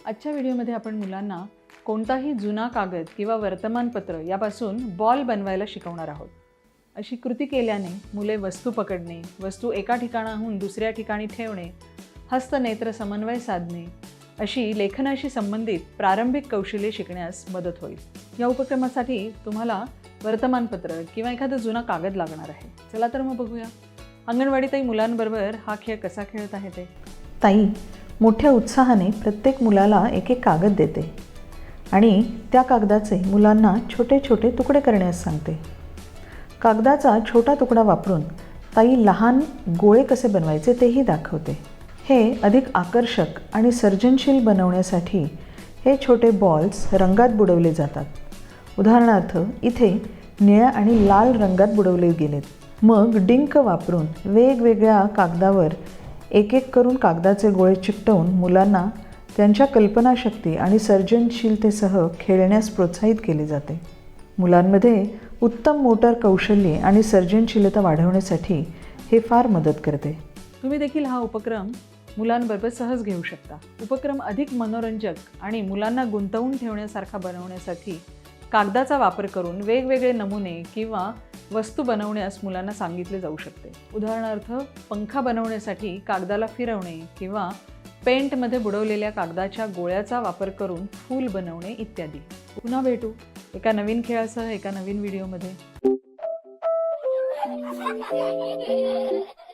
आजच्या व्हिडिओमध्ये आपण मुलांना कोणताही जुना कागद किंवा वर्तमानपत्र यापासून बॉल बनवायला शिकवणार आहोत। अशी कृती केल्याने मुले वस्तू पकडणे, वस्तू एका ठिकाणाहून दुसऱ्या ठिकाणी ठेवणे, हस्तनेत्र समन्वय साधणे अशी लेखनाशी संबंधित प्रारंभिक कौशल्ये शिकण्यास मदत होईल। या उपक्रमासाठी तुम्हाला वर्तमानपत्र किंवा एखादा जुना कागद लागणार आहे। चला तर मग बघूया अंगणवाडीताई मुलांबरोबर हा खेळ कसा खेळत आहे ते। ताई मोठ्या उत्साहाने प्रत्येक मुलाला एक एक कागद देते आणि त्या कागदाचे मुलांना छोटे छोटे तुकडे करण्यास सांगते। कागदाचा छोटा तुकडा वापरून ताई लहान गोळे कसे बनवायचे तेही दाखवते। हे अधिक आकर्षक आणि सर्जनशील बनवण्यासाठी हे छोटे बॉल्स रंगात बुडवले जातात। उदाहरणार्थ इथे निळ्या आणि लाल रंगात बुडवले गेलेत। मग डिंक वापरून वेगवेगळ्या कागदावर एक एक करून कागदाचे गोळे चिकटवून मुलांना त्यांच्या कल्पनाशक्ती आणि सर्जनशीलतेसह खेळण्यास प्रोत्साहित केले जाते। मुलांमध्ये उत्तम मोटार कौशल्ये आणि सर्जनशीलता वाढवण्यासाठी हे फार मदत करते। तुम्ही देखील हा उपक्रम मुलांबरोबर सहज घेऊ शकता। उपक्रम अधिक मनोरंजक आणि मुलांना गुंतवून ठेवण्यासारखा बनवण्यासाठी कागदाचा वापर करून वेगवेगळे नमुने किंवा वस्तू बनवण्यास मुलांना सांगितले जाऊ शकते। उदाहरणार्थ पंखा बनवण्यासाठी कागदाला फिरवणे किंवा पेंटमध्ये बुडवलेल्या कागदाच्या गोळ्याचा वापर करून फूल बनवणे इत्यादी। पुन्हा भेटू एका नवीन खेळासह एका नवीन व्हिडिओमध्ये।